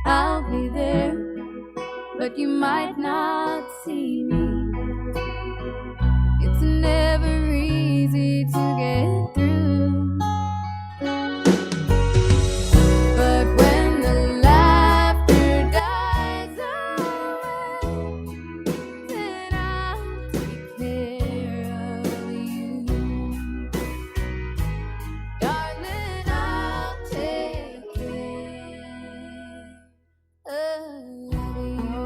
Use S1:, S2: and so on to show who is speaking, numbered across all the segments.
S1: I'll be there, but you might not see me. It's never easy to get through. But when the laughter dies away, then I'll take care of you. Darling, I'll take care of you.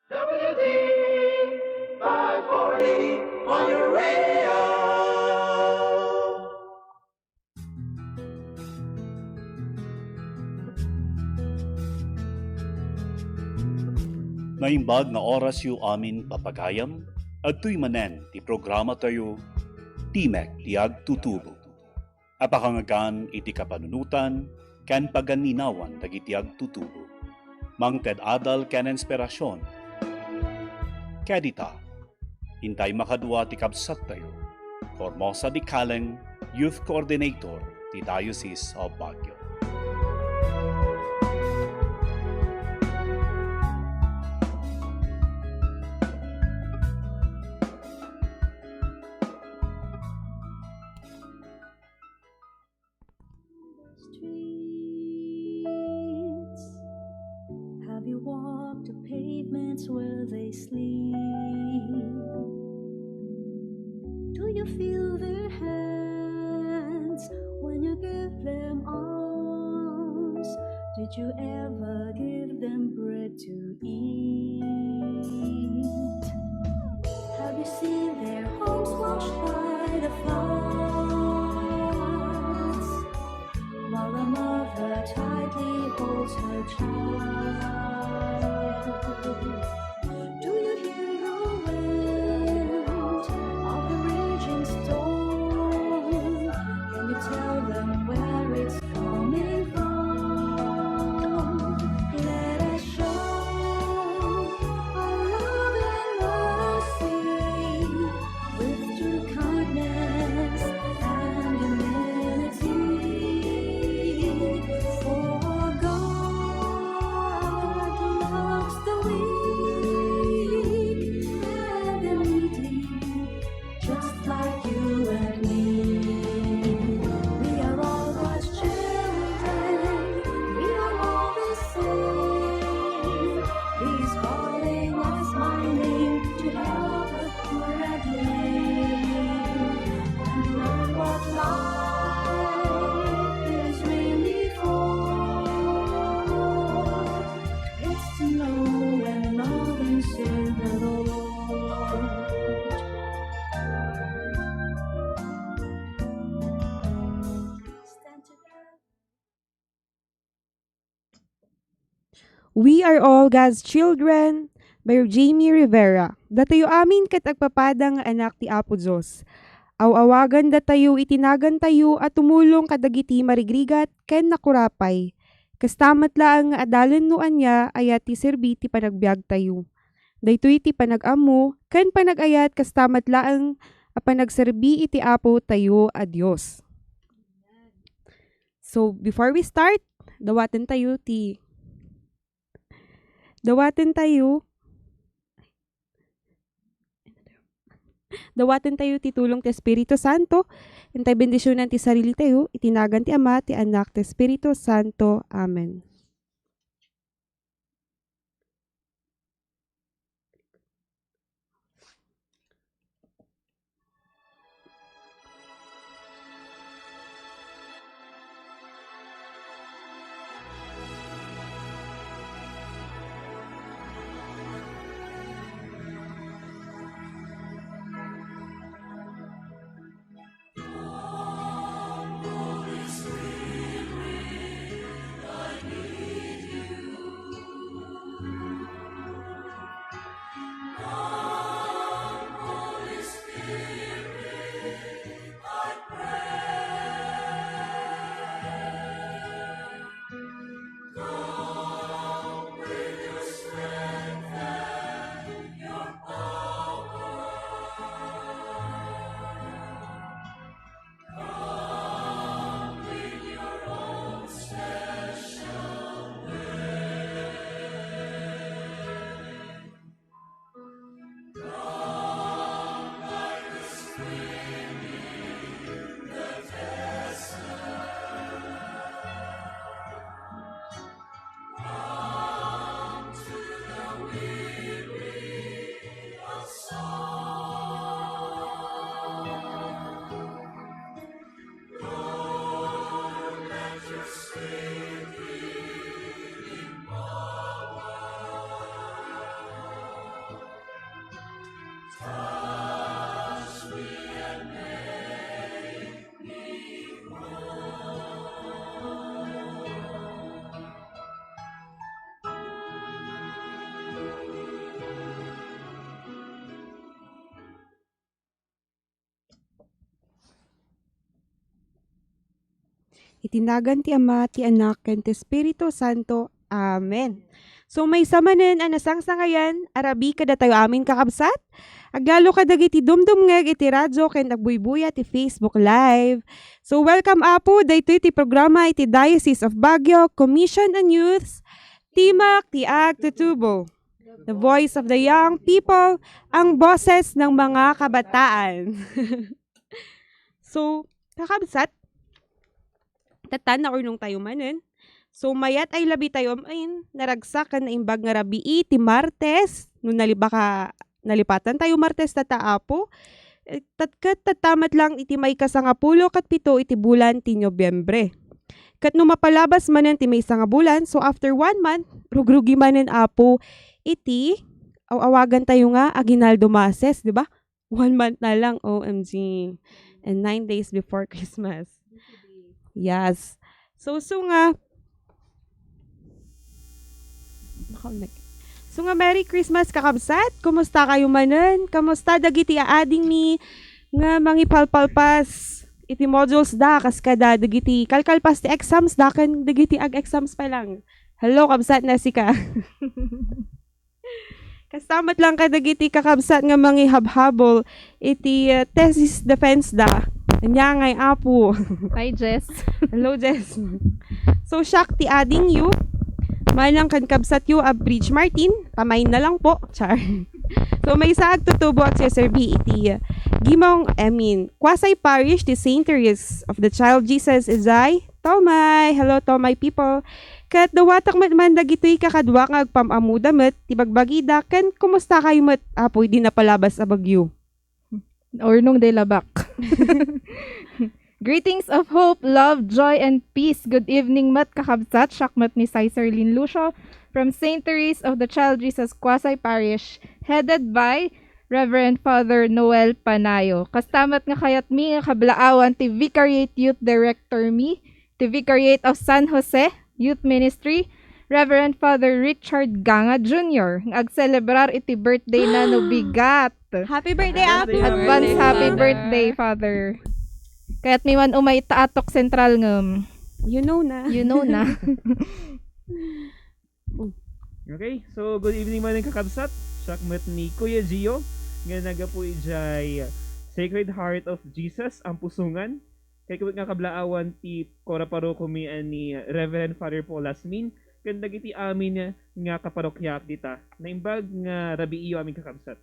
S2: WD 540 on your radio.
S3: Naimbag nga oras yu amin papagayam, at tuy manen ti programa tayo, Timek Tiag Tutubo. Apakangagan iti kapanunutan, ken paganinawan dagitiag tutubo. Mang Ted Adal ken inspirasyon. Kadita, hintay makadwa ti kabsat tayo. Formosa Di Caleng, Youth Coordinator, ti Diocese of Baguio.
S1: Streets, have you walked the pavements where they sleep? Do you feel their hands when you give them arms? Did you ever give them bread to eat? Have you seen their homes washed by the floods, while a mother tightly holds her child? Do you hear the wind of the raging storm? Can you tell them where it's coming from? Let us show our love and mercy with true kindness and humility. For God loves the weak
S4: We are all God's children by Jamie Rivera. Datayo amin kat agpapadang anak ti Apo Diyos. Awawagan datayo itinagan tayo at tumulong kadagiti marigrigat ken nakurapay. Kastamat laang nga adalan no anya ayat ti serbi ti panagbiag tayo. Daytoy ti panag-amu ken panagayat kastamat laang a panagserbi iti Apo tayo a Dios. So before we start, dawaten tayo ti tulong ti Espiritu Santo, intay bendisyonan ti sarili tayo, itinagan ti Ama, ti Anak, ti Espiritu Santo. Amen. Itinagan ti Ama, ti Anak, ken ti Espiritu Santo. Amen. So may samanen anasang sangayan, arabi kada tayo amin kakabsat. Aglalo kadagiti dumdumngeg iti radyo ken agbuybuya ti Facebook Live. So welcome Apo, daytoy ti programa iti Diocese of Baguio, Commission on Youths, Timak ti Agtutubo. The voice of the young people, ang boses ng mga kabataan. So, kakabsat, tatan na nung tayo manen. So mayat ay labi tayo naragsakan na imbag nga rabi iti Martes no nalipatan tayo Martes tataapo tatamat lang iti may kasangapulo kat pito iti bulan ti Nobyembre. Kat no mapalabas manen ti may nga bulan, so after 1 month rugrugi manen Apo iti awagan tayo nga aginaldo mases, di ba? 1 month na lang, OMG. And 9 days before Christmas. Yes. So nga Merry Christmas kakabsat. Kumusta kayo manen? Kamusta dagiti aading mi nga mangipalpalpas iti modules da kas kada dagiti kalkalpas ti exams da kan dagiti exams pa lang. Hello kabsat na si ka. Kastamat lang kadagiti kakabsat nga mangihabhabol iti thesis defense da. Anya ngay Apo.
S5: Hi, Jess.
S4: Hello, Jess. So, shock ti ading you. Malang kan kabsat you a Bridge Martin. Pamain na lang po. Char. So, may saag tutubo at siserbi iti Quasay Parish, the St. Therese of the Child Jesus Izay. Tomay. Hello, Tomay people. Kat dawatak man dagitoy kakadwa nga agpamamudamet, tibagbagida, kan kumusta kayo mat Apo, di napalabas a bagyo.
S5: Or nung de labak. Greetings of hope, love, joy, and peace. Good evening, mat kakabsat. Shakmat ni Sister Lynn Lucio from St. Therese of the Child Jesus Quasay Parish, headed by Reverend Father Noel Panayo. Kastamat nga kayat mi nga kablaawan ti Vicariate Youth Director mi, ti Vicariate of San Jose Youth Ministry, Reverend Father Richard Ganga Jr. nga ag-celebrar iti birthday na no bigat.
S4: Happy birthday,
S6: Happy
S4: Apo!
S5: Advance
S6: birthday,
S5: happy
S6: Father.
S5: birthday, Father. Kaya't may man umay taatok sentral ngem.
S4: You know na.
S5: You know na.
S6: Okay, so good evening man kakabsat. Sakmet ni Kuya Gio nga nagapu ijay Sacred Heart of Jesus ang pusungan. Kay kubit nga kablaawan ti kora parokumi ni Reverend Father Paul Lasmin ken dagiti amin nga kaparokyak dita. Naimbag nga rabi iyo amin kakabsat.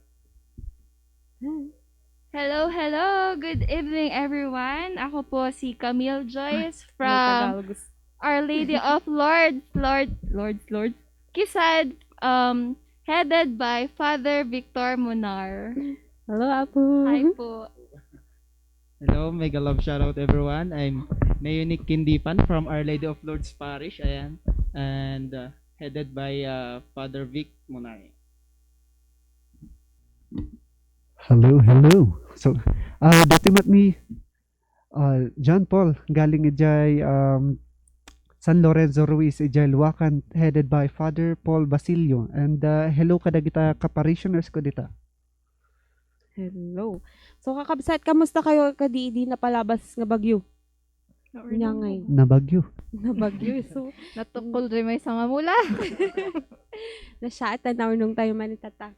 S7: Hello, hello. Good evening, everyone. Ako po si Camille Joyce from Our Lady of Lords, Kisad, headed by Father Victor Munar.
S4: Hello, Apo.
S7: Hi po.
S8: Hello, mega love shoutout everyone. I'm Mayunic Kindipan from Our Lady of Lourdes Parish, ayan, and headed by Father Vic Munari.
S9: Hello. So, dati mat ni John Paul galing ijay San Lorenzo Ruiz ijay Luwakan, headed by Father Paul Basilio, and hello kadagita ka-parishioners ko dita.
S4: Hello. So, kakabsat, kamusta kayo kadi na palabas nga bagyo? Nyangay.
S9: Na bagyo.
S4: Na bagyo. So,
S5: Natukol rin may sanga mula.
S4: na siya at tanaw nung tayo manitata.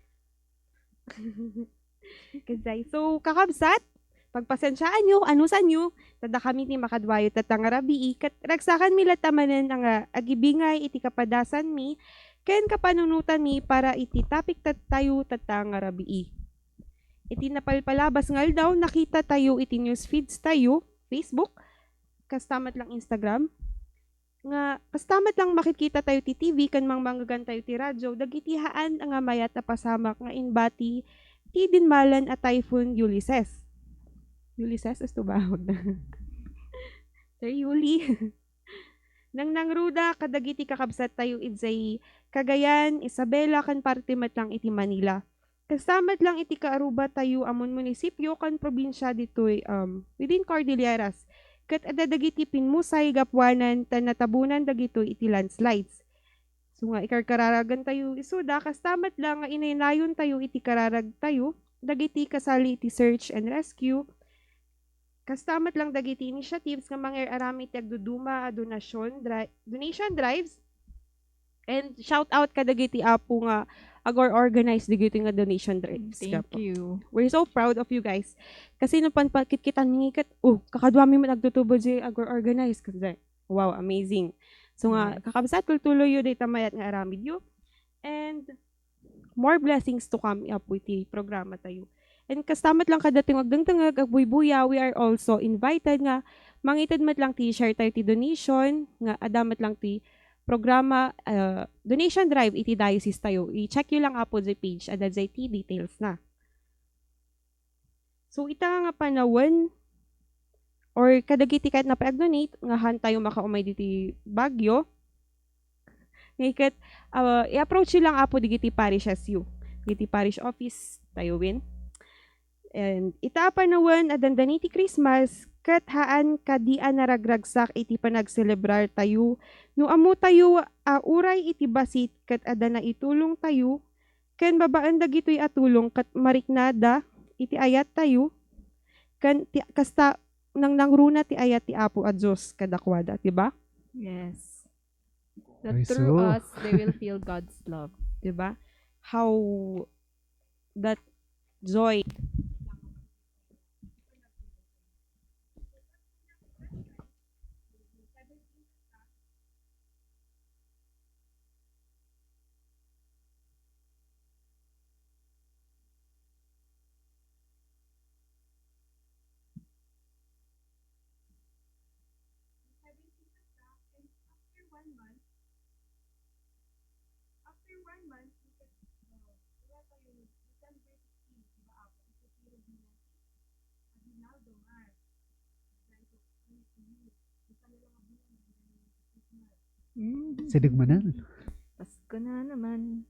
S4: Kazay. So, kakabsat, pagpasensyaan nyo, anusan nyo, tada kami ni makadwayo tatangarabi, kat ragsakan mi latamanan ang agibingay iti kapadasan mi, ken kapanunutan mi para iti tapik tayo tatangarabi. Iti napalpalabas ngal daw, nakita tayo iti news feeds tayo, Facebook, kastamat lang Instagram, nga kastamat lang makikita tayo ti TV, kan manggagan tayo ti radyo, dagitihaan ang mayat na pasamak nga inbati, ti dinmalan at Typhoon Ulysses. Ulysses, is to ba? Sir Yuli. Nang nangruda, kadagiti kakabsat tayo idzay Cagayan, Isabela, kan partimat lang iti Manila. Kasamat lang iti Kaaruba tayo amon munisipyo kan probinsya ditoy within Cordilleras. Kat adadagiti pinmusay gapwanan tan natabunan dagitoy iti landslides. So nga ikarkaragan tayo isuda kastamat lang nga inaynayon tayo iti kararag tayo dagiti kasali iti search and rescue. Kastamat lang dagiti initiatives nga mga arami iti agduduma donation drives. And shout out kadagiti apo nga agor organized dagiti nga donation drives.
S5: Thank you.
S4: We're so proud of you guys. Kasi nung panpakit-kitan mingikat, kakadwami mo nagtutubo di agor organized. Kasi, wow, amazing. So nga, kakabsat tuloy yun data mayat nga aramid yun. And more blessings to come po iti programa tayo. And kastamat lang kadating agdangtangag agbuy-buya, we are also invited nga mangitid mat lang ti share tayo ti donation, nga adamat lang ti programa donation drive iti diocese tayo. I-check nyo lang po sa page at sa ti details na. So ita nga panawon or kadagiti kahit na pa-donate nga han tayo makaumay diti Bagyo. Ngayon, i-approach nyo lang po digiti parish SU. Digiti parish office tayo win. And ita panawan adandaniti Christmas kat haan kadian naragragsak iti panagselebrar tayo. No amo tayo uray iti basit kat adana itulong tayo. Ken babaan dagitoy atulong kat mariknada iti ayat tayo. Kan kasta nang nangruna ti ayat ti Apo at Diyos kadakwada, diba?
S5: Yes. That
S9: Ay,
S5: through
S9: so.
S5: us, they will feel God's love.
S4: Diba? How that joy
S9: Sidigmanan.
S5: Pasko na naman.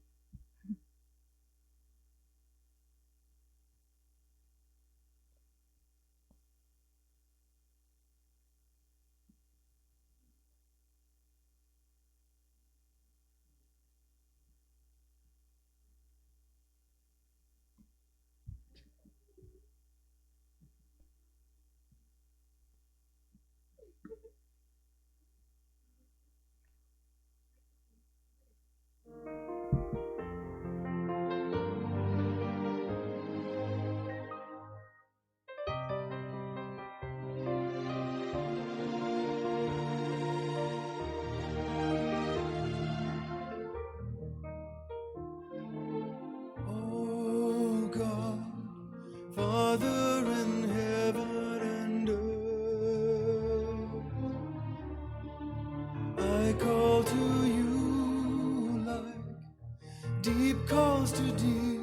S2: calls to deep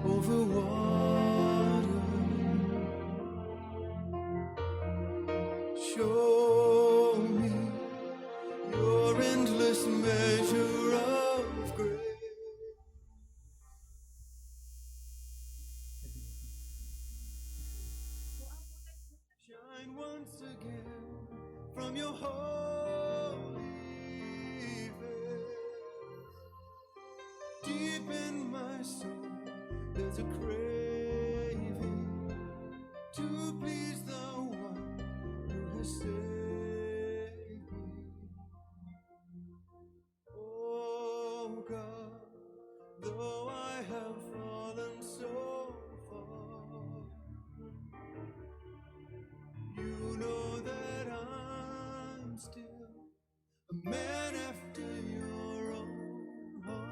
S2: over water. Show me your endless measure of grace. Shine once again from your holy face. Deep in my soul, there's a craving to please the one who has saved me. Oh God, though I have fallen so far, you know that I'm still a man after your own heart.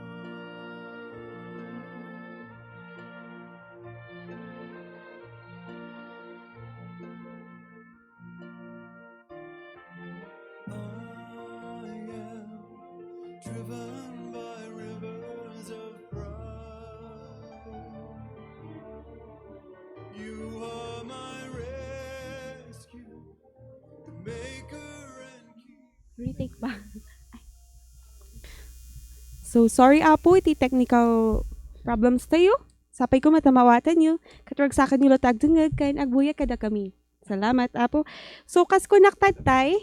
S2: I am driven by rivers of pride. You are my rescue, the maker and keeper.
S4: Retake pa. So, sorry Apo, iti technical problems tayo. Sapay ko matamawatan nyo. Katwag sa akin nyo latag dungag, kain agbuya kada kami. Salamat, Apo. So, kas connected tay,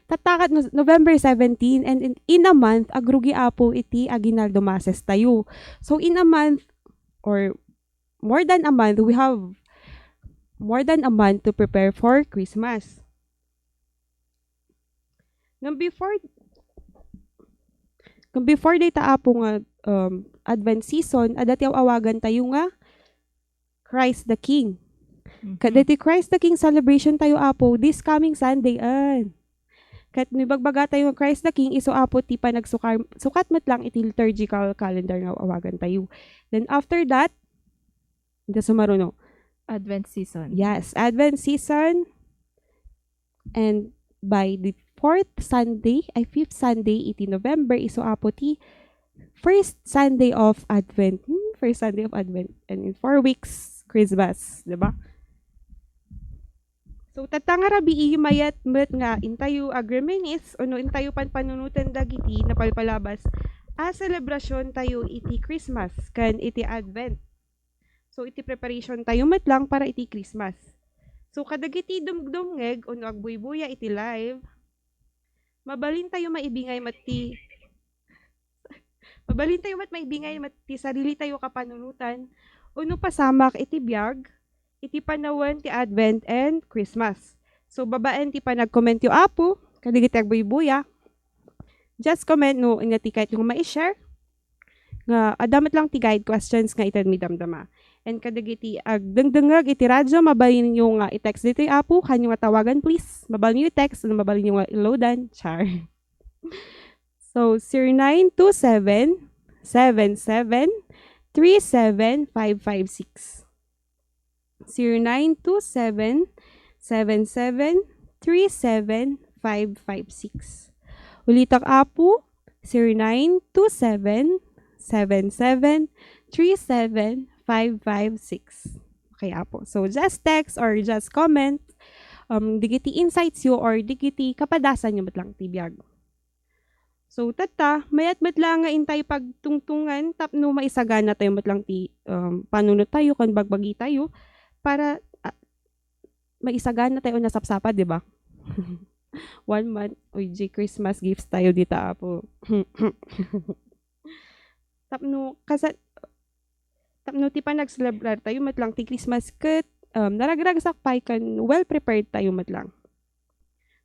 S4: tatakat November 17, and in a month, agrugi Apo iti aginaldo masses tayo. So, in a month, or more than a month, we have more than a month to prepare for Christmas. Nung before data Apo nga Advent season, adatiyaw awagan tayo nga Christ the King. Kadati Christ the King celebration tayo Apo this coming Sunday an. Kat nibagbaga tayo nga Christ the King iso Apo ti pa sukat met lang iti liturgical calendar nga awagan tayo. Then after that, hindi sumaruno.
S5: Advent season.
S4: Yes, Advent season. And by the fifth Sunday, iti November, iso Apo ti first Sunday of Advent. First Sunday of Advent. And in 4 weeks, Christmas. Diba? So, tatangarabi mayat met nga intayo agreminis o no intayo panpanunutan dagiti na palpalabas a selebrasyon tayo iti Christmas kan iti Advent. So, iti preparation tayo met lang para iti Christmas. So, kadagiti dumdumngeg o no agbuybuya iti live, mabalin tayo maibingay mati sarili tayo kapanunutan o no pasamak iti biyag iti panawan ti Advent and Christmas. So, babaan ti pa nag-comment yung Apo, kadigiti agbuybuya. Just comment no, nga ti kahit yung ma-share. Nga, adamat lang ti guide questions nga itan mi damdama. And kadigiti agdengdengag iti radyo, mabalin yung i-text dito yung Apo, kanyang tawagan please. Mabalin yung text, mabalin yung iloadan. Char. So, 0927-77-37556. 0927-77-37556. Ulitak Apo, 0927-77-37556. Okay, Apo. So, just text or just comment. Digiti insights you or digiti kapadasan nyo matlang tibiyag. So, tata, mayat matlang nga intay pagtungtungan, tapno maisagana tayo matlang ti panunod tayo, kan bagbagi tayo, para maisagana tayo nasapsapa, di ba? 1 month, Christmas gifts tayo dito, Apo. Tapno ti pa nag-celebrar tayo matlang ti Christmas kat naragragsak pay kan well prepared tayo matlang.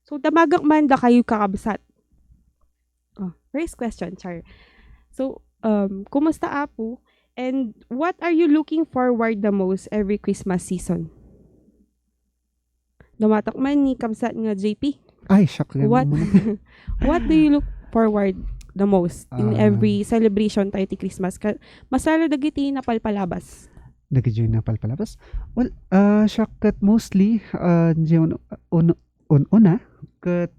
S4: So damagang man da kayo kakabsat. First question, Char. So kumusta Apo? And what are you looking forward the most every Christmas season? Dumatak man ni kabsat nga JP.
S9: Ay, shock lang
S4: What
S9: muna.
S4: what do you look forward the most in every celebration tayo ti Christmas? Masala dagiti napalpalabas.
S9: Dagiti na palpalabas. Well, shock kat mostly una kat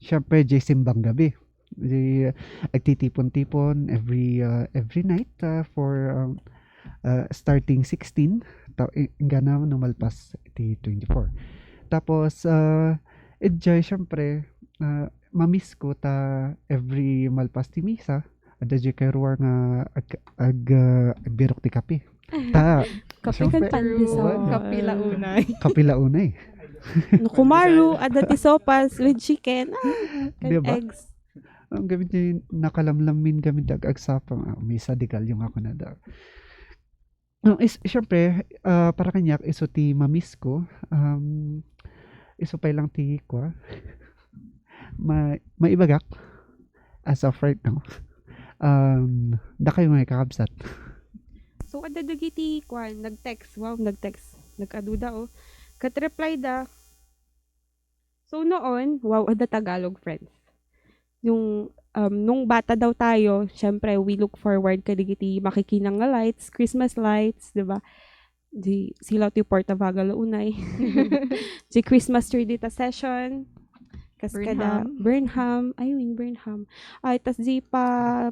S9: syempre simbang gabi. Di agtitipon-tipon every night for starting 16 hanggang na numalpas iti 24. Tapos enjoy syempre mamiss ko ta every malpas ti misa adda di kay ruwar nga agbirok ti kape. Ta
S4: Kape kan pandesal.
S5: Kapila unay.
S9: kapila unay.
S4: Kumaru, adati sopas with chicken. Kan
S9: Diba?
S4: eggs.
S9: Ang gamit niya nakalamlamin gamit agsapang misa di kalyong ako na daw. No, syempre, para kanya, iso ti mamiss ko, iso pa lang ti kwa, maibagak, as of right now, da kayo mga kakabsat.
S4: So, adadagiti kwan, nag-text. Wow, nag-text. Nag-aduda, oh. Kat-reply da. So, noon, wow, ada Tagalog friends. Nung bata daw tayo, syempre, we look forward kadigiti makikinang nga lights, Christmas lights, di ba? Di sila ti Portavaga launay. Di Christmas tree dita session. Kaskada Burnham. Burnham. Ay, tas di pa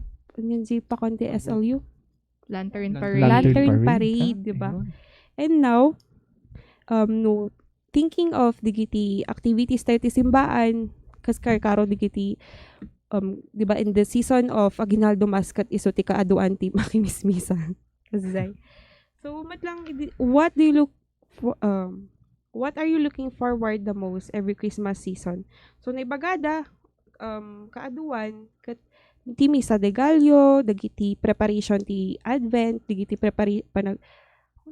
S4: konti SLU.
S5: Lantern
S4: Lantern
S5: Parade.
S4: Parade, di ba? And now, no, thinking of digiti activities tayo ti simbaan, karo digiti di ba, in the season of Aguinaldo Mascat iso ti kaaduan ti makimismisan. Kasi so matlang what do you look for, what are you looking forward the most every Christmas season? So naibagada kaaduan kat ti misa de Gallo, dagiti preparation ti Advent, dagiti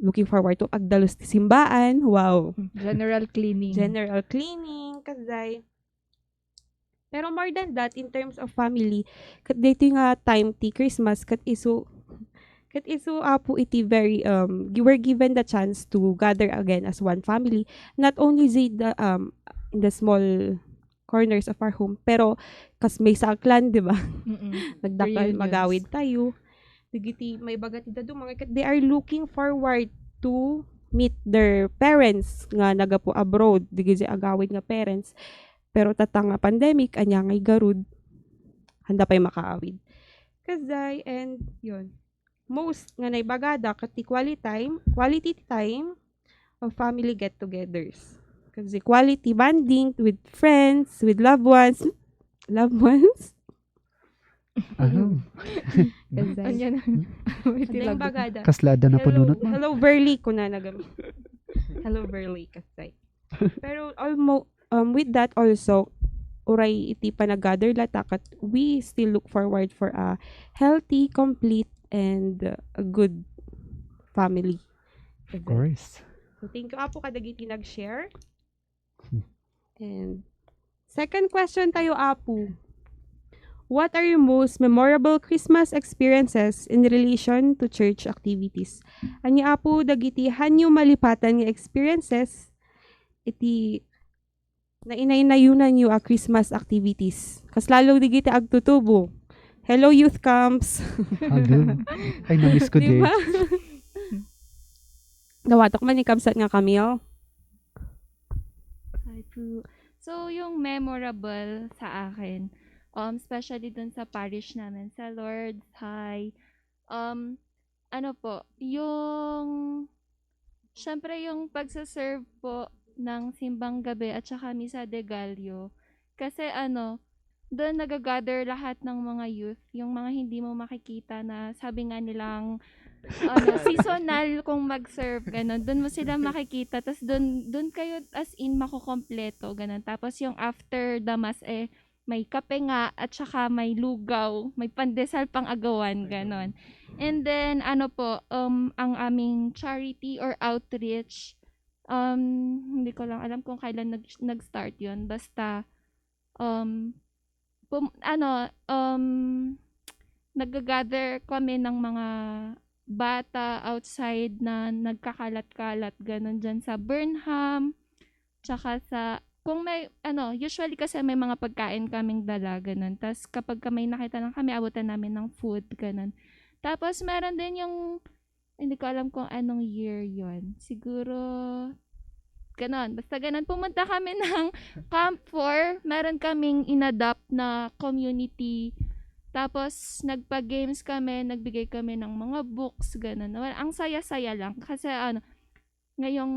S4: looking forward to agdalos ti simbaan. Wow.
S5: General cleaning.
S4: General cleaning kasay. Pero more than that, in terms of family, kat dito nga time ti Christmas, kat iso apo iti very, you were given the chance to gather again as one family. Not only the, in the small corners of our home, pero kas may saklan, di ba? Nagdakal,
S5: Reunions.
S4: magawid tayo. Digiti, may bagat ita mga kat they are looking forward to meet their parents nga nagapo abroad, digiti agawid nga parents. Pero tatang nga pandemic, anya ngay garud, handa pa'y makaawid. Kasay, and yun. Most nga naibagada, kati quality time of family get-togethers. Kasi quality bonding with friends, with loved ones. Loved ones? Kasay.
S5: Anya na. Wait,
S4: Kada yung
S5: ilag-
S4: bagada.
S9: Kaslada na pununot mo.
S4: Hello, Verly, ko na nagamit. Hello, Verly, kasay. Pero with that also, uray iti panagather latakat, we still look forward for a healthy, complete, and a good family.
S9: Of course.
S4: So, thank you apo kadagiti nag-share. And second question tayo apo. What are your most memorable Christmas experiences in relation to church activities? Ani apo dagiti hanyo malipatan nga experiences iti na inayunan nyo a Christmas activities. Kas lalo digiti agtutubo. Hello youth camps.
S9: Hello. Ay, namiss ko din.
S4: Diba? Nawatok man ni Kamsat nga Camille.
S7: Hi po. So, yung memorable sa akin, especially dun sa parish namin, sa Lord's High, ano po, syempre yung pagsaserve po ng simbang gabi at saka misa de Gallo. Kasi doon nagagather lahat ng mga youth, yung mga hindi mo makikita na sabi nga nilang seasonal kung mag-serve, ganun. Doon mo sila makikita, tapos doon kayo as in makukompleto, ganun. Tapos yung after the mass, may kape nga, at saka may lugaw, may pandesal pang agawan, ganun. And then, ang aming charity or outreach, hindi ko lang alam kung kailan nag-start yun. Basta, nag-gather kami ng mga bata outside na nagkakalat-kalat, ganun dyan sa Burnham, tsaka kung may, usually kasi may mga pagkain kaming dala, ganun. Tapos kapag may nakita lang kami, abutan namin ng food, ganun. Tapos meron din yung, hindi ko alam kung anong year yon. Siguro ganon. Basta ganon. Pumunta kami ng Camp 4. Meron kaming inadopt na community. Tapos, nagpa-games kami, nagbigay kami ng mga books, ganon. Well, ang saya-saya lang. Kasi ngayong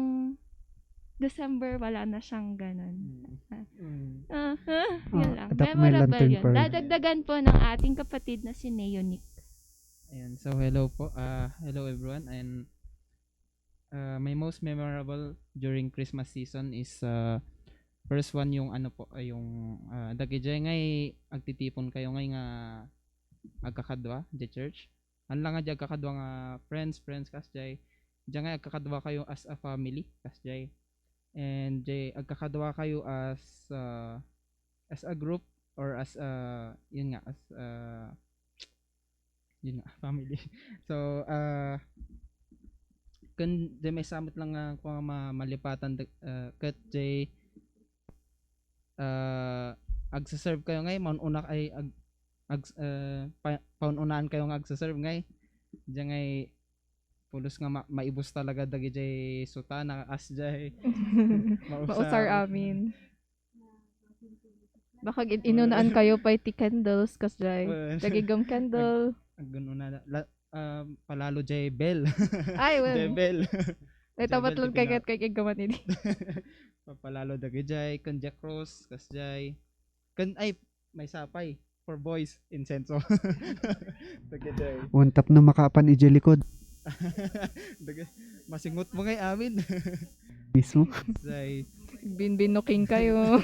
S7: December, wala na siyang ganon. Yun lang.
S9: Adopt my
S7: Memorable
S9: lantern
S7: yun.
S9: pearl.
S7: Dadagdagan po ng ating kapatid na si Neonic.
S8: Ayan, so hello po. Hello everyone. And my most memorable during Christmas season is first one yung ano po, yung dagijay ngay agtitipon kayo ngay nga agkakadwa di church. Anlang nga agkakadwa nga friends kasjay. Diyan nga agkakadwa kayo as a family kasjay. And jay agkakadwa kayo as a group or as yun nga as yun nga family. So kun jay may samot lang nga kung malipatan kat jay agsaserve kayo ngay mauna ay paununaan kayo nga agsaserve ngay diyan ngay pulos nga maibos talaga dagi jay sutana as jay
S5: Mausar amin. Baka inunaan kayo pa iti candles kasjay. Dagigam candle.
S8: Aguna palalo jay bell.
S5: Ay,
S8: Jay
S5: well.
S8: bell.
S5: Ay, tapat lang kay gaman ini.
S8: Papalalo dagi jay kan Jack Rose kasjay. Kan ay may sapay for boys insenso. Dagi jay.
S9: Untap na makapan ije likod.
S8: Dagi masingot mo ngay amin.
S9: Mismo.
S8: Jay
S5: Binbinuking kayo.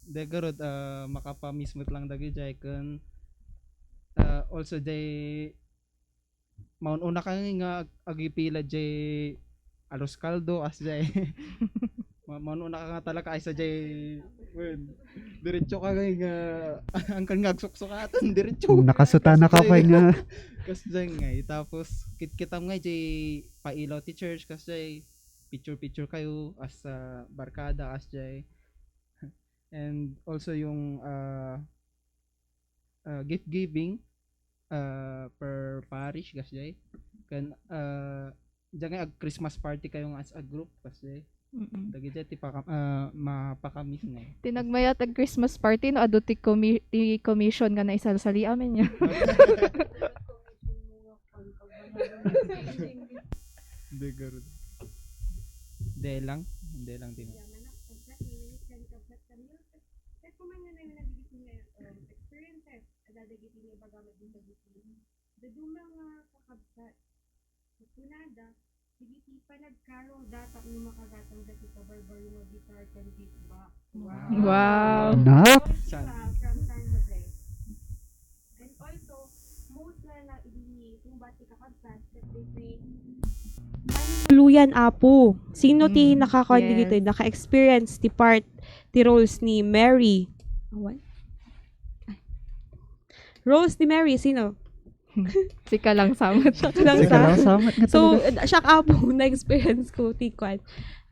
S8: Degarod makapamismot lang dagi jay kan also jay mauna ka nga agipila jay alos kaldo as jay mauna ka nga talaga ay sa jay diretso ka nga angkan nga agsuksukatan diretso
S9: Nakasutana ka pa nga.
S8: kas jay ngay tapos kitkitam nga jay pailaw ti church kas jay picture kayo as barkada as jay. And also yung gift giving per parish kasi kan diyan ag Christmas party kayo nga as a group kasi dagi ti mapakamis nga.
S5: Tinagmayat ag Christmas party no adu ti commission nga na isalsali amin niya.
S8: De lang din.
S5: Wow.
S9: Nak.
S8: San?
S4: Luyan apo. Sino ti nakakuan
S5: yes.
S4: dito, naka-experience ti part ti roles ni Mary. What? Roles ni Mary sino?
S5: Sika lang samot.
S4: Lang sa.
S9: Salamat nga
S4: So,
S9: talaga.
S4: siya apo na experience ko ti kwan.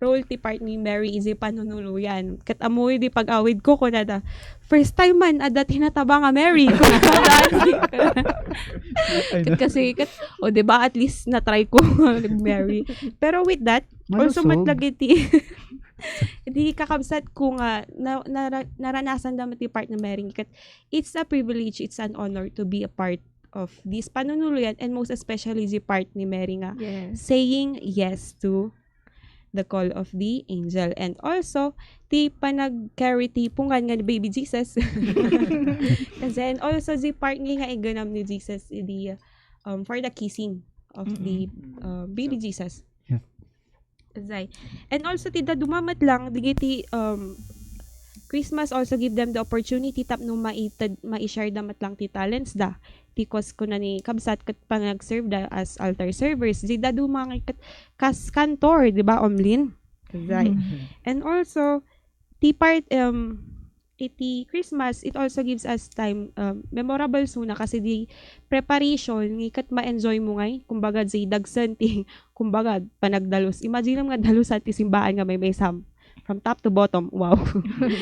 S4: Role ti part ni Mary is panunuluyan. Kat amoy di pag-awid ko kunada. First time man ada tinataba nga Mary. Kat kasi kat o di ba at least na try ko Mary. Pero with that, also
S9: Malusog.
S4: matlagi ti hindi kakabsat ko nga naranasan damat ti part ni Mary. Kat it's a privilege, it's an honor to be a part of this panunuluyan and most especially the part ni Mary nga
S5: Yes.
S4: saying yes to the call of the angel. And also, ti panag-carry ti pungan nga ni baby Jesus. And then also, the part nga iganam ni Jesus the for the kissing of the baby Jesus.
S9: Yeah.
S4: Zay. And also, ti da dumamat lang, digiti Christmas also give them the opportunity tapno ma-share damat lang ti talents da. Because ko na ni kabsat kat panag-serve da as altar servers. Di da dumangay kas kantor, di ba, Omlin? Right. And also, ti part, iti Christmas, it also gives us time, memorable suna kasi di preparation, kat ma-enjoy mo ngay, kumbaga, di dagsan ti, kumbaga, panagdalos. Imagine nga dalos at ti simbahan nga may sam. From top to bottom, wow.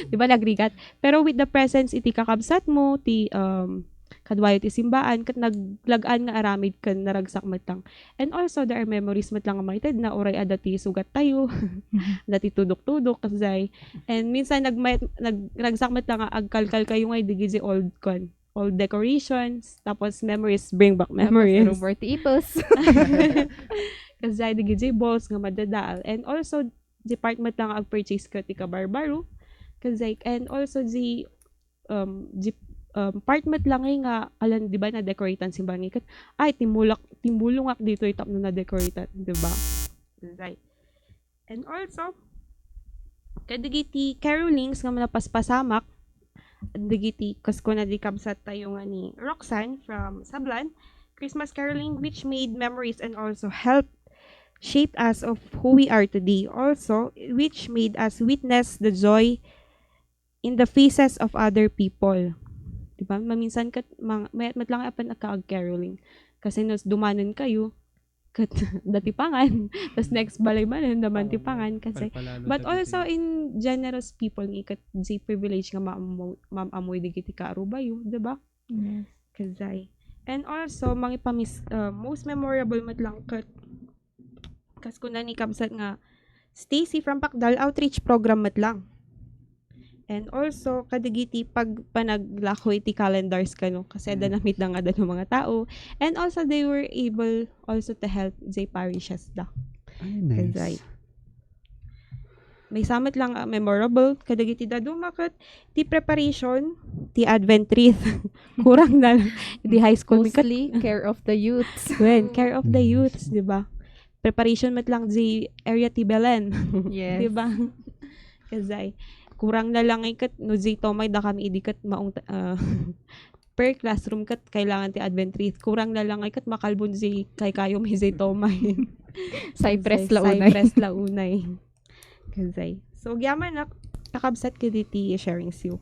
S4: Di ba nagrigat? Pero with the presence, iti kakabsat mo, ti, kadwayo ti simbaan kat naglagaan nga aramid ken naragsak matlang. And also there are memories matlang nga maited na oray adati sugat tayo, dati tudok-tudok kasay. And minsan nagragsak matlang nga agkalkal kayo nga digiti old decorations, tapos memories bring back memories.
S5: Tapos Robert Ipos.
S4: Kasay digiti balls nga madadaal. And also department lang ag-purchase ka ti kabarbaro. Kasay and also the partment lang ay nga alam di ba na decoratean simbang ikat ay timulong ak dito itap na decoratean di ba. Right. And also kadigiti carolings nga manapaspasamak digiti kasko na di kabsat tayo nga ni Roxanne from Sablan, Christmas caroling which made memories and also helped shape us of who we are today, also which made us witness the joy in the faces of other people. Diba? Maminsan kat matlang apan naka-caroling. Kasi nos dumanon kayo kat datipangan. Tas next balay man naman tipangan kasi. But also in generous people nga kat di privilege nga maamoy digiti ka arubayo, diba?
S5: Yes.
S4: Kazay. And also most memorable matlang kat kas ko na ni kabsat nga Stacy from Pakdal outreach program matlang. And also, kadigiti pag panaglakoy ti calendars kano kasi danamit na nga ng mga tao. And also, they were able also to help the parishes da.
S9: Ay, nice.
S4: Kazay. May samot lang memorable. Kadigiti da dumakat ti preparation, ti Advent wreath. Kurang na di high school.
S5: Mostly, care of the youths.
S4: Well, care of the youths, di ba? Preparation mat lang di area ti Belen.
S5: Yes.
S4: Di ba? Kazay. Kurang na lang kat no zito may da kami idikat maong per classroom kat kailangan ti Advent wreath. Kurang na lang kat makalbon si kay kayo may zito may
S5: Cypress launay.
S4: Kazay. So gyaman na kakabsat kiti sharing you.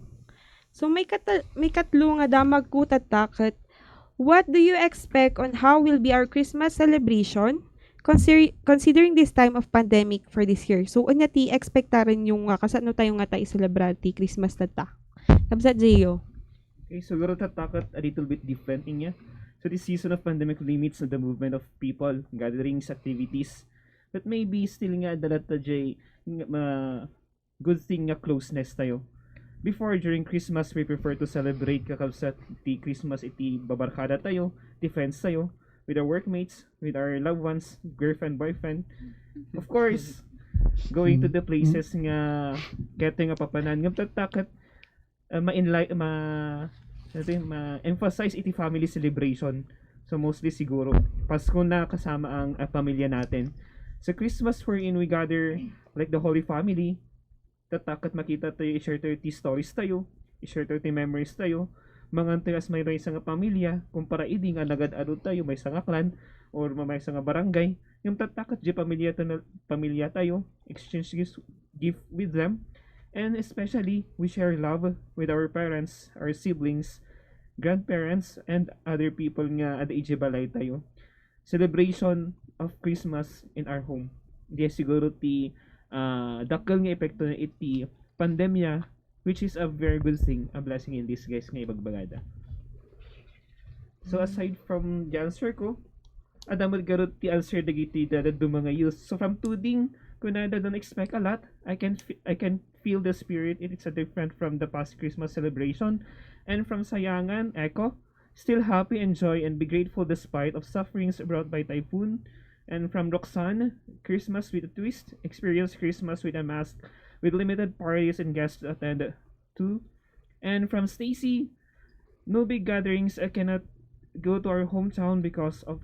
S4: So may katlo nga damag ko tatakot. What do you expect on how will be our Christmas celebration? Considering this time of pandemic for this year, so unya ti expectaran yung kasano tayo nga tayo celebrate Christmas tata. Kabsat Gio.
S6: Okay, siguro tatakot a little bit different niya. So this season of pandemic limits the movement of people, gatherings, activities. But maybe still nga dalata jay good thing nga closeness tayo. Before, during Christmas, we prefer to celebrate kakabsat ti Christmas iti babarkada tayo, ti friends tayo, with our workmates, with our loved ones, girlfriend, boyfriend. Of course, going to the places nga keto nga papanan nga tatakot ma-emphasize iti family celebration. So mostly siguro Pasko na kasama ang pamilya natin. Sa Christmas wherein we gather like the Holy Family, tatakot makita tayo, i-share tayo ti stories tayo, i-share tayo ti memories tayo, mga antigas may isang pamilya, kumpara idi nga nagad-ado tayo, may isang clan, or may isang barangay, yung tatakot di pamilya tayo, exchange gift with them, and especially, we share love with our parents, our siblings, grandparents, and other people nga ada ijibalay tayo. Celebration of Christmas in our home. Di siguro ti dakkel nga epekto na iti pandemya, which is a very good thing, a blessing in disguise nga ibagbagada. So aside from the answer ko, adamod garot ti answer dagiti dadado mga youth. So from tuding kun I don't expect a lot, I can feel the spirit. It's a different from the past Christmas celebration. And from Sayangan, echo, still happy, enjoy, and be grateful despite of sufferings brought by typhoon. And from Roxanne, Christmas with a twist, experience Christmas with a mask, with limited parties and guests to attend to. And from Stacy, no big gatherings. I cannot go to our hometown because of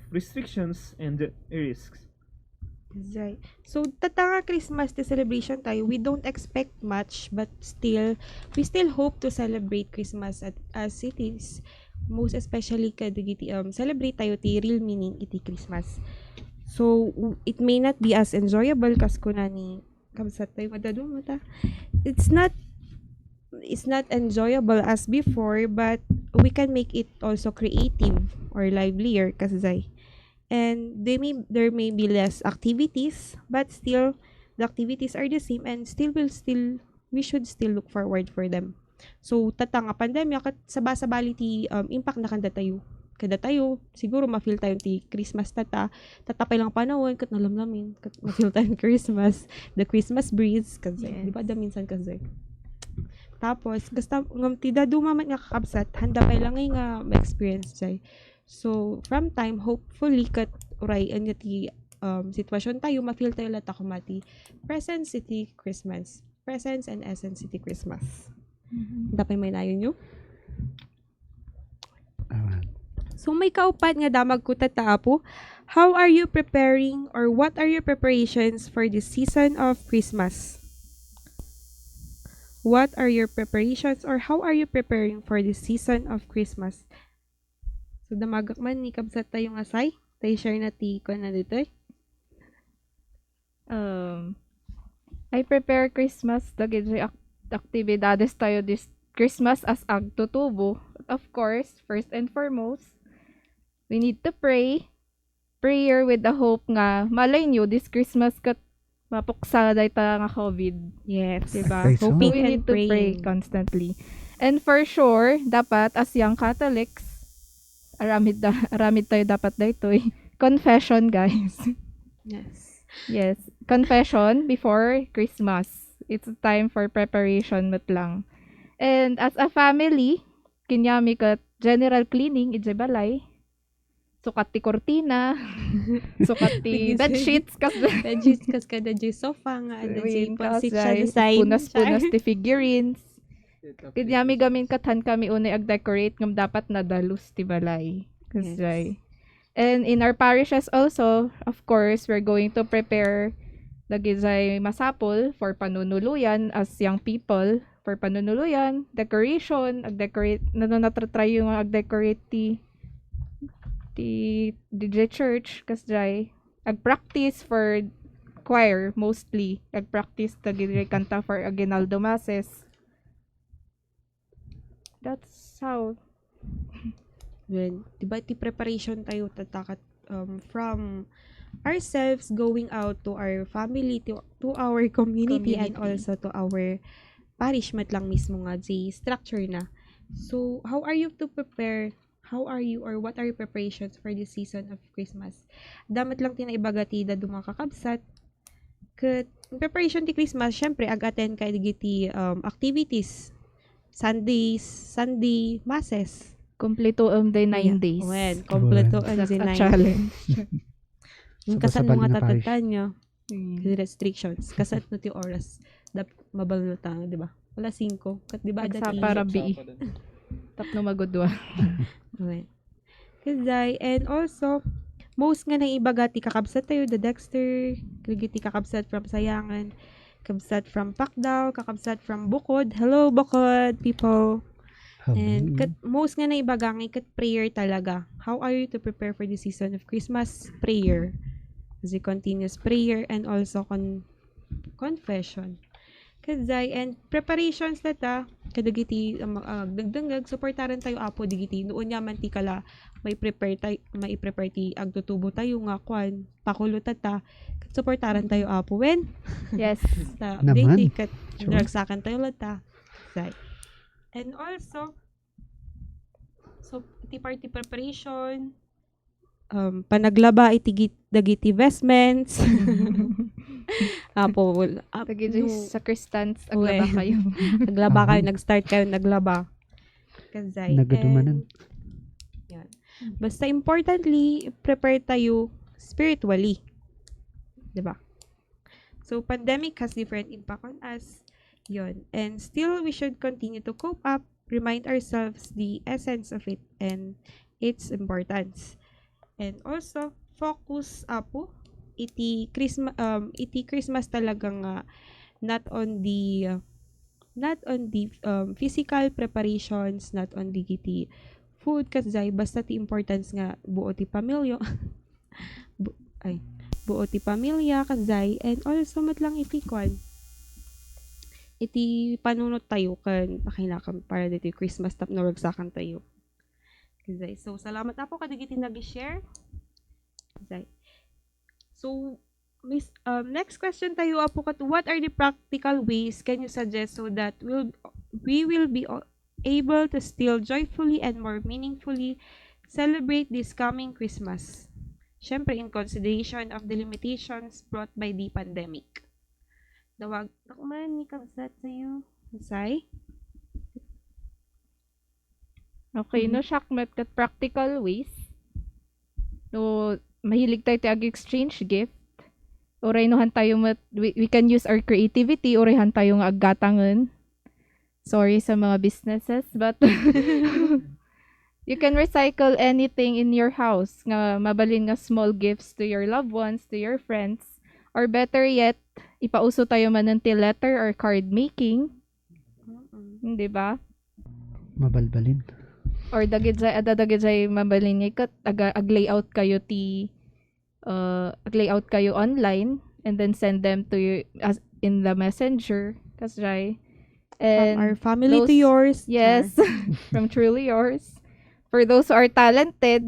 S6: restrictions and risks.
S4: Right. So, tatanga Christmas the celebration tayo. We don't expect much, but we still hope to celebrate Christmas as it is. Most especially kadigiti celebrate tayo ti real meaning iti Christmas. So, it may not be as enjoyable kas kuna ni kabsat tayo madadong mata. It's not enjoyable as before, but we can make it also creative or livelier kasi. And there may be less activities, but still the activities are the same and we should still look forward for them. So tata nga pandemya kat sabali ti impact na kada tayo siguro ma-feel tayo ti Christmas tatapay lang panahon kat nalamlamin kat ma-feel tayo Christmas, the Christmas breeze kasi
S5: Yes.
S4: di ba da minsan kasi tapos gasta ngam ti dadu mamat nga kakabsat handa pa lang nga ma-experience jay. So from time hopefully kat uray anya ti sitwasyon tayo ma-feel tayo lata kumati presence city Christmas, presence and essence city Christmas. Dapat may nayon nyo. So may kaupat nga damag ko tataapo. How are you preparing or what are your preparations for the season of Christmas? What are your preparations or how are you preparing for the season of Christmas? So damagak man ni kabsat tayong asay. Tayo share na ti ko na dito.
S5: I prepare Christmas dagiti aktibidades tayo this Christmas as agtutubo. Of course, first and foremost, we need to pray. Prayer with the hope nga malay nyo this Christmas kat mapuksa day ta nga COVID.
S4: Yes.
S5: Diba?
S9: Pray so.
S4: Hoping
S5: We
S4: and
S5: need to pray
S4: praying.
S5: constantly. And for sure, dapat as young Catholics, aramid tayo dapat daytoy. Confession, guys.
S4: Yes.
S5: Yes. Confession before Christmas. It's a time for preparation mat lang. And as a family, kinyami kat general cleaning, ije balay. Sukat ti kortina. Sukat ti bedsheets.
S4: Bedsheets kas kada di sofa nga ada di pansit siya na sign.
S5: Punas-punas ti figurines. Kinyami gamin kathan kami unay ag-decorate ngam dapat nadalus ti balay. Kasay. And in our parishes also, of course, we're going to prepare lagizay masapol for panunuluyan as young people. For panunuluyan, decoration, ag-decorate, natry yung ag-decorate ti DJ Church, kasjay. Ag-practice for choir, mostly. Ag-practice lagizay kanta for Aguinaldo Masses. That's how.
S4: Well, diba ti preparation tayo tatakat from ourselves going out to our family, to our community, and also to our parish mat lang mismo nga di structure na. So, how are you to prepare? How are you or what are your preparations for this season of Christmas? Damat lang tinaibagati da dumakakabsat. Kat preparation ti Christmas, syempre ag-attend kay digiti activities. Sunday masses.
S5: Kompleto day 9 days.
S4: Well, kompleto ang
S5: That's a
S4: 9
S5: challenge.
S4: Yung kasan
S9: Sabay-sabay
S4: mga
S9: na parish.
S4: tatatan nyo. Kasi restrictions. Kasat no ti oras. Mabalo ta, di ba? Wala 5. Kat di ba?
S5: Agsa para bi. Tapno magodwa.
S4: Okay. Kasi, and also, most nga nang ibagati kakabsat tayo, the Dexter, kagiti kakabsat from Sayangan, kakabsat from Pakdaw, kakabsat from Bukod. Hello, Bukod, people. And most nga na ibagangi kat prayer talaga. How are you to prepare for the season of Christmas? Prayer. Kasi continuous prayer and also confession. Kasi and preparations nata kadagiti dagdangag supportaran tayo apo digiti noon yaman ti kala may prepare ti agtutubo tayo nga kwan pakulot ta supportaran tayo apo when
S5: Yes.
S4: ta
S9: Naman.
S4: update kat
S9: Sure.
S4: dragsakan tayo lata. Sai. And also, so, iti party preparation, panaglaba iti dagiti vestments. Apo,
S5: Tagidi sa Christians,
S4: Uwe.
S5: aglaba kayo.
S4: naglaba kayo, nag-start kayo, naglaba. Kazay.
S9: Nagadumanan.
S4: Yan. Basta importantly, prepare tayo spiritually. Diba? So, pandemic has different impact on us. Yon. And still, we should continue to cope up, remind ourselves the essence of it and its importance. And also, focus apo iti Christmas talagang not on the physical preparations, not on the iti food kasi basta ti importance nga buo ti pamilya buo ti pamilya kasi and also matlang iti kwan iti panunot tayo kan pakinakam para dito Christmas tap na ragsakan tayo. Okay, so salamat na po kadigiti nag-share. Okay. So Next question tayo apo kat, what are the practical ways can you suggest so that we will be able to still joyfully and more meaningfully celebrate this coming Christmas? Syempre, in consideration of the limitations brought by the pandemic. Dawag, ako man, ni Kabsat sa'yo. Masay?
S5: Okay, no, Shakmat, kat practical ways. No, mahilig tayo exchange gift. Oray nohan tayo we can use our creativity, orayhan tayo nga aggatangan. Sorry sa mga businesses, but you can recycle anything in your house nga mabalin nga small gifts to your loved ones, to your friends, or better yet, ipauso tayo man ng letter or card making. Hindi ba?
S9: Mabalbalin.
S5: Or dagit mabalin nga kat ag-layout kayo ag-layout kayo online and then send them to you as in the messenger kasray. And
S4: From our family to yours.
S5: Yes. From truly yours. For those who are talented,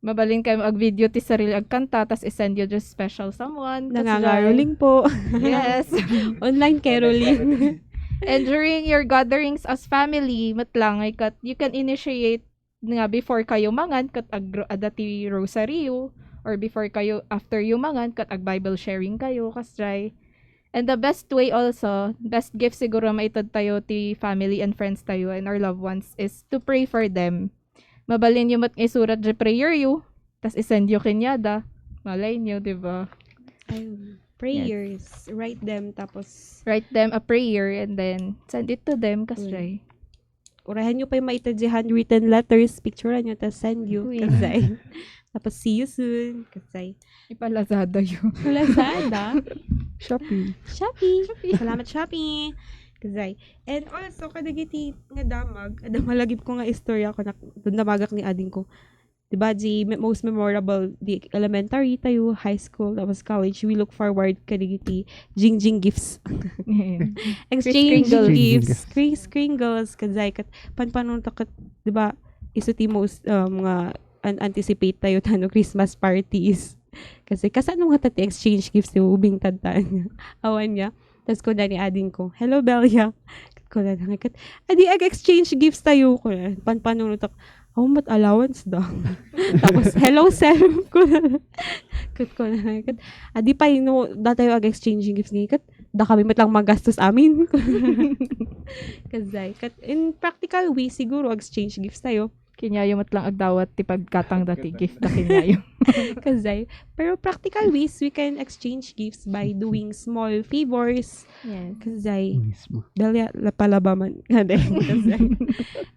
S5: mabalin kayo mag-video ti sarili agkanta tas isend you just special someone.
S4: Nangangaroling po.
S5: Yes.
S4: Online caroling.
S5: And during your gatherings as family, matlang ay kat you can initiate nga before kayo mangan kat adati rosaryo or before kayo after you mangan kat ag Bible sharing kayo kasray. And the best way also, best gift siguro maitad tayo ti family and friends tayo and our loved ones is to pray for them. Mabalin yung mat isurat di prayer you, tas isend you kinyada. Malay nyo, di ba?
S4: Prayers. Write them tapos
S5: Write them a prayer and then send it to them kasray.
S4: urahan nyo pa yung maitad di handwritten letters, picturean nyo, tapos send you.
S5: Uy.
S4: Kasay. Tapos see you soon. Kasay.
S5: Ipalazada yun.
S4: Lazada.
S5: Shopee.
S4: Shopee. Salamat Shopee. Kasay. And also, kadagiti nga damalagip ko nga istorya ko na doon namagak ni ading ko. Diba, di most memorable, di elementary tayo, high school, tapos college, we look forward kadagiti jing gifts. Exchange
S5: Kringles.
S4: gifts. Chris Kringles. Kasay. Kat panpanon takat, diba, isa ti most nga anticipate tayo tano Christmas parties. Kasi kasano nga tati exchange gifts yung ubing tantan. Awan niya. Tapos ko na ni ading ko, hello Belia. Ko na kat, adi exchange gifts tayo. Ko na, panpanon tak, how much allowance daw? Tapos, hello sir. Ko na kat, adi pa yun, datayo exchange gifts ngayon. Kat, da kami matlang magastos amin. Kasi, kat, in practical way, siguro exchange gifts tayo.
S5: Kinyayo matlang agdawat ti pagkatang dati gift na kinyayo.
S4: Kasi, pero practical ways, we can exchange gifts by doing small favors.
S5: Yes.
S4: Kasi,
S9: Mismo.
S4: dahil palabaman. Kasi,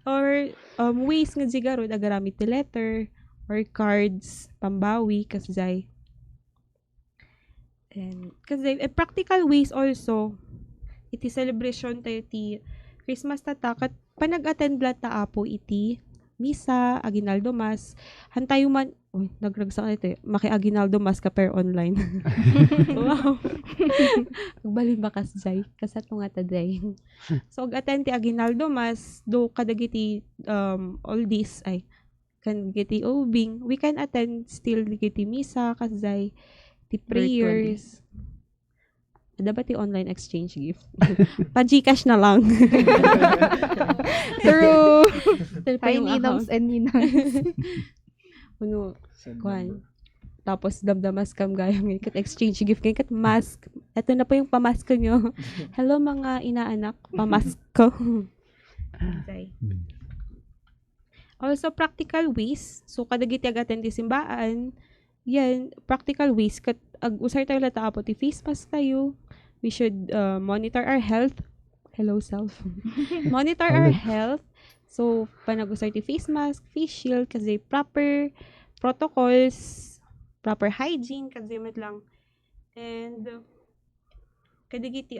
S4: or ways nga siguro, nagaramit ti letter, or cards, pambawi, kasi, and, kasi, practical ways also, iti celebration tayo ti Christmas tatak, at panag-attend la ta apo iti misa, aginaldo mas, hantayo man, nagragsak na ito, maki-aginaldo mas ka per online. Wow. Magbalin ba kasjay? Kasat mo nga taday. So, attend ti aginaldo mas, do kadagiti all this, kan giti ubing, we can attend still giti misa, kasjay, ti prayers. Ada ba ti online exchange gift? Pa-Gcash na lang.
S5: True.
S4: Pa
S5: Hi,
S4: yung
S5: ninams
S4: account.
S5: and ninans.
S4: Ano, kuhan. Tapos damdamas kam gaya ng kat exchange gift kay kat mask. Ito na po yung pamask nyo. Hello mga inaanak, pamask ko. Okay. Also practical ways. So kadagiti agaten ti simbaan. Yan, practical ways kat usar tayo lata apo ti face mask tayo. We should monitor our health. Hello self. Monitor our health. So panag-usar ti face mask, face shield kasi proper protocols, proper hygiene kasi lang. And kadagiti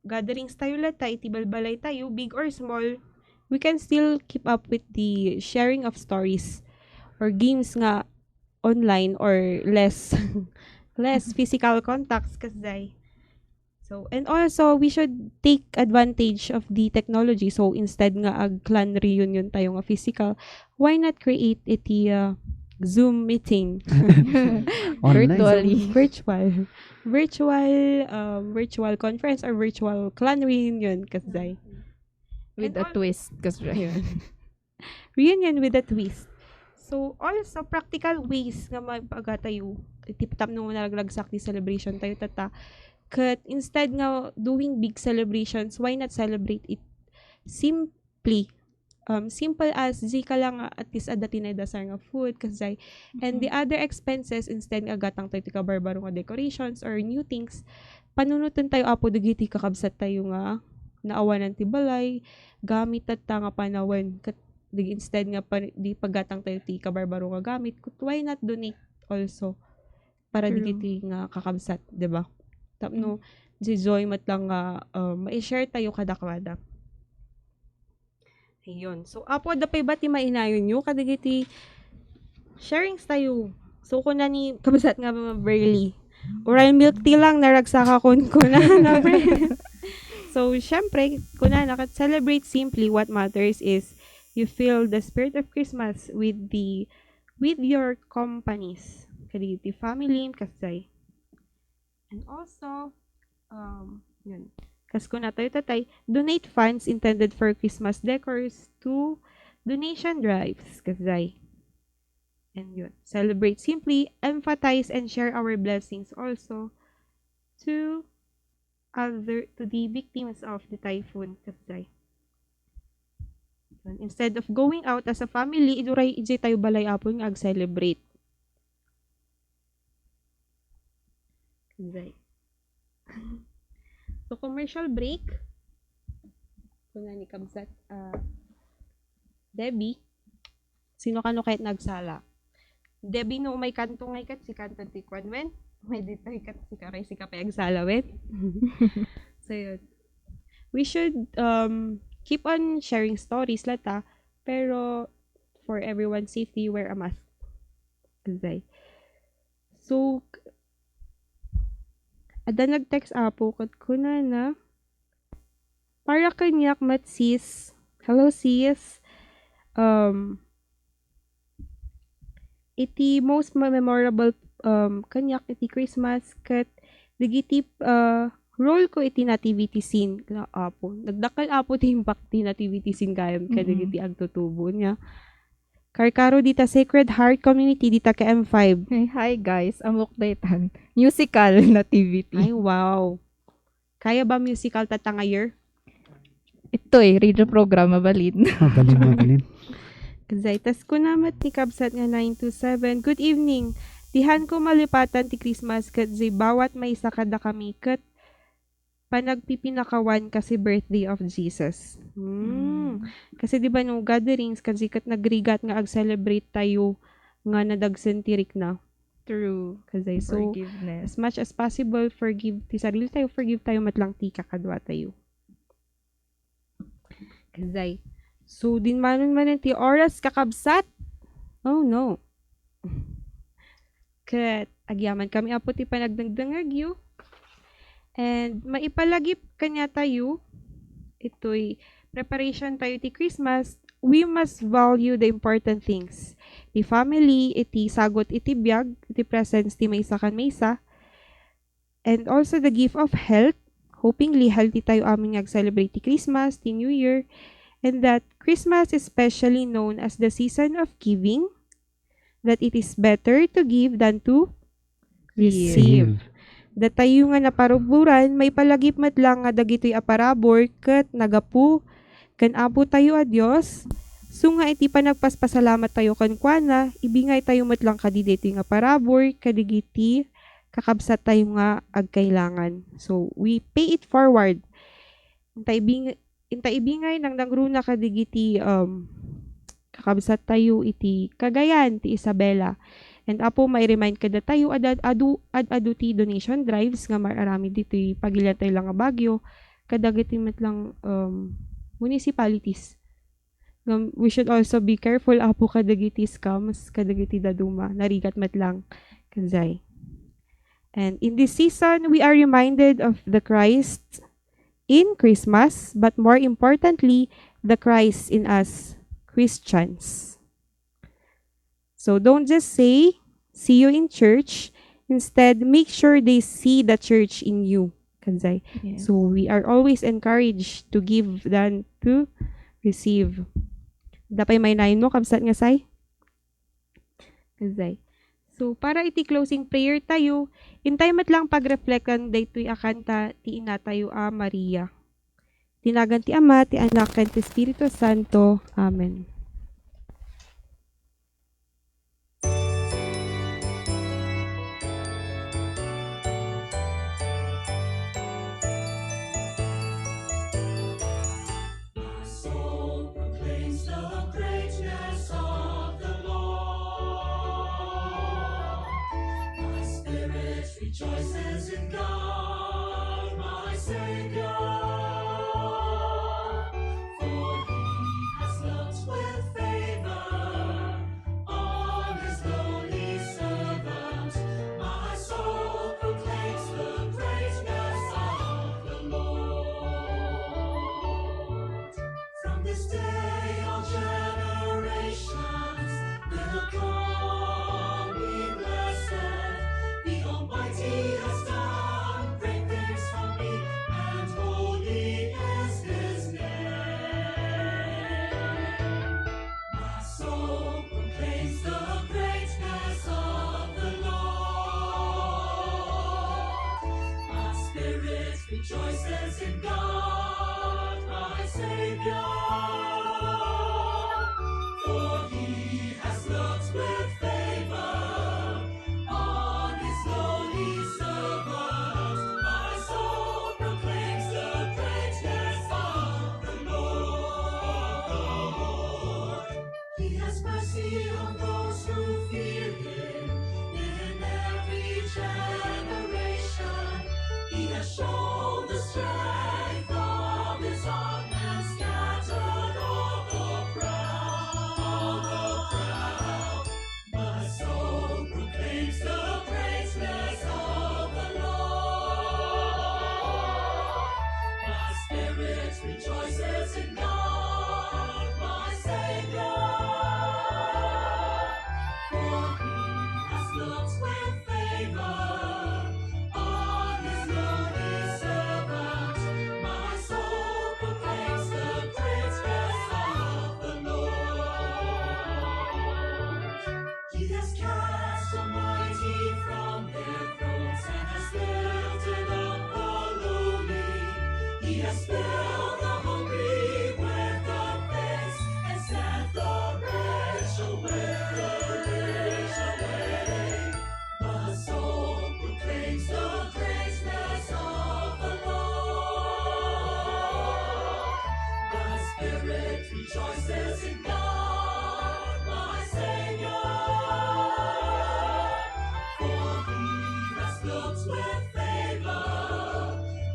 S4: gatherings tayo lata, iti balbalay tayo, big or small, we can still keep up with the sharing of stories or games nga online or less physical contacts kasi. So, and also, we should take advantage of the technology. So, instead nga clan reunion tayo nga physical, why not create iti Zoom meeting.
S9: Online.
S5: Virtually.
S4: Virtual conference or virtual clan reunion kasay.
S5: With
S4: And
S5: a twist. Kasi
S4: Reunion with a twist. So, also, practical ways nga magpagatayo. Tiptap nung nalaglag di celebration tayo tata. Kat instead nga doing big celebrations, why not celebrate it simply? Simple as di ka lang at least adati na dasar nga food kasay. And the other expenses, instead nga gatang tayo tika barbaro nga decorations or new things, panunutan tayo apo dagiti kakabsat tayo nga naawanan ti balay, gamit at nga panawan. Kat instead nga di paggatang tayo ti kabarbaro nga gamit, why not donate also para
S5: True.
S4: digiti nga kakabsat, di ba? Tapno, si Joy mat lang nga ma-share tayo kadakwada. Ayun. So, apo, dapay ba ti mainayon nyo? Kadigiti, sharings tayo. So, kung na ni, kabasat nga ba barley. Oral milk tea lang, naragsaka kun na. So, syempre, kung na celebrate simply, what matters is you feel the spirit of Christmas with your companies. Kadigiti family, kasay. And also, yun. Kas kung na tayo tatay, donate funds intended for Christmas decors to donation drives. Kasay. And yun. Celebrate simply, emphasize and share our blessings also to the victims of the typhoon. Kasay. Instead of going out as a family, iduray ije tayo balay apon nga ag-celebrate. Kasay. So, commercial break. Kung na ni Kabsat, Debbie, sino kano kahit nagsala? Debbie, no may kanto ngay kat, si kanto ti Kwan, wen? May dito kat, si karay, si kapay agsala, wen? So, yun. We should keep on sharing stories, lata, pero for everyone's safety, wear a mask. Kazay. So, ada nag-text apo kat kuna na para kanyak mat sis. Hello sis. Iti most memorable kanyak iti Christmas kat digiti role ko iti nativity scene na apo. Nagdakal apo ti impact ti nativity scene kayam kadigiti agtutubo niya. Karkaro dita Sacred Heart Community dita ka M5.
S5: Hi guys, amok daytan. Musical nativity.
S4: Ay, wow. Kaya ba musical tata nga year?
S5: Ito radio program mabalin.
S9: Mabalin.
S4: Kazay, tas ko namat ni Kabsat nga 927. Good evening. Dihan ko malipatan ti Christmas kat zay bawat may isa kada kami kat panagpipinakawan kasi birthday of Jesus. Kasi di ba no gatherings kasi kat nagrigat nga ag-celebrate tayo nga nadagsentirik na.
S5: True.
S4: Kasi so
S5: Forgiveness.
S4: as much as possible forgive ti sarili tayo, forgive tayo matlang ti kakadwa tayo. Kasi so din manon ti oras kakabsat. Oh no. Kat agyaman kami apo ti panagdangdangag yu. And maipalagip kanya tayo, ito'y preparation tayo ti Christmas, we must value the important things. Ti family, iti sagot iti biyag, iti presence ti maysa kan maysa, and also the gift of health, hopingly healthy tayo aming ag-celebrate ti Christmas, ti New Year, and that Christmas is specially known as the season of giving, that it is better to give than to receive. Datayo nga naparuburan, may palagip mat lang nga dagitoy aparabor ket nagapu kan apo tayo a Dios. So nga iti panagpaspasalamat tayo kan kuana, ibingay tayo mat lang kadiditi nga parabor kadigiti kakabsat tayo nga agkailangan. So we pay it forward. Intay ibingay nang nangruna kadigiti kakabsat tayo iti Cagayan ti Isabela. And apo may remind kada tayo adu ti donation drives nga marami dito pagilyan tayo lang nga Baguio kadagiti met lang municipalities. We should also be careful apo kadagiti scams kadagiti daduma narigat met lang kanzay. And in this season we are reminded of the Christ in Christmas, but more importantly the Christ in us Christians. So don't just say, see you in church. Instead, make sure they see the church in you. Kanzay.
S5: Yes.
S4: So we are always encouraged to give than to receive. Dapay may nain mo, kabsat nga say? Kanzay. So, para iti closing prayer tayo, intay mat lang pag-reflect kan daytoy akanta ti ina tayo a Maria. Tinagan ti Ama, ti Anak, ken ti Espiritu Santo. Amen.
S2: My soul proclaims the greatness of the Lord. My spirit rejoices in God, my Savior. For he has looked with favor on his lowly servant. My soul proclaims the greatness of the Lord. From this day all generations will call me blessed. The Almighty has done great things for me, and holy is his name. My soul proclaims the greatness of the Lord. My spirit rejoices in God, my Savior. For he has looked with favor on his lowly servant. My soul proclaims the greatness of the Lord. He has mercy on those who fear him in every generation. He has shown the strength of his arm and scattered all the proud. My soul proclaims the greatness of the Lord. My spirit rejoices in God, my Savior. For he has looked with favor on his lowly servant. My soul proclaims the greatness of the Lord. He has cast the mighty from their thrones and has lifted up the lowly. He has filled the hungry with good things and sent the rich away. The soul proclaims the greatness of the Lord. My spirit rejoices in God, my Savior. For he has looked with favor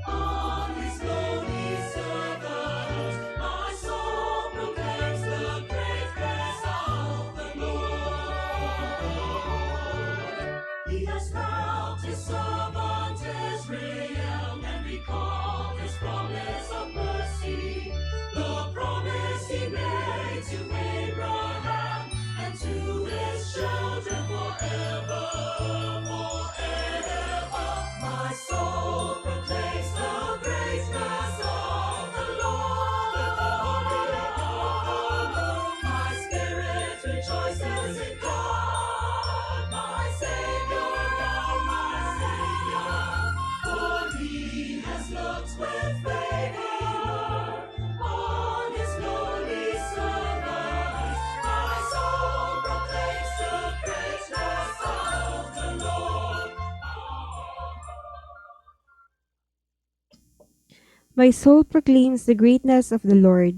S2: on his lowly servant. My soul proclaims the greatness of the Lord. He has helped his servant Israel and recalled his promise of mercy. The promise he made to Abraham and to his children forever, forever. My soul proclaims the greatness of the Lord. My spirit rejoices in God, my Savior, for he has looked with favor on his lowly servant. My soul proclaims the greatness of the Lord.
S4: My soul proclaims the greatness of the Lord.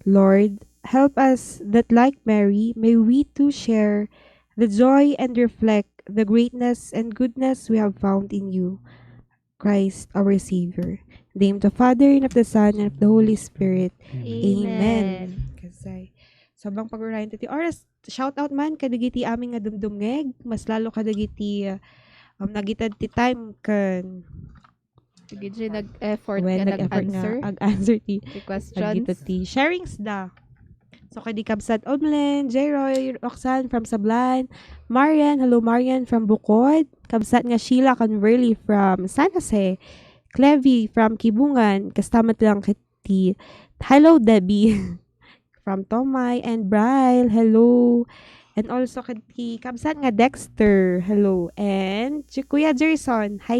S4: Lord, help us that, like Mary, may we too share the joy and reflect the greatness and goodness we have found in you, Christ our Savior. In the name of the Father, and of the Son, and of the Holy Spirit. Amen. Kasay. Sabang pag-urayan ti oras, shout out man kadagiti aming nga dumdumngeg, mas lalo kadagiti nagitad ti time kan
S5: Sige, nag-effort
S4: when
S5: nga
S4: nag-effort
S5: nag-answer
S4: nga ag-answer ti
S5: the questions.
S4: agito ti sharings da. So kay di Kabsat Omlen, Jeroy, Roxanne from Sablan, Marian, hello Marian from Bukod, Kabsat nga Sheila Converly from San Jose, Clevy from Kibungan, kastamat lang kiti. Hello Debbie from Tomay and Bryle, hello. And also kiti Kabsat nga Dexter, hello. And si Kuya Jerson, hi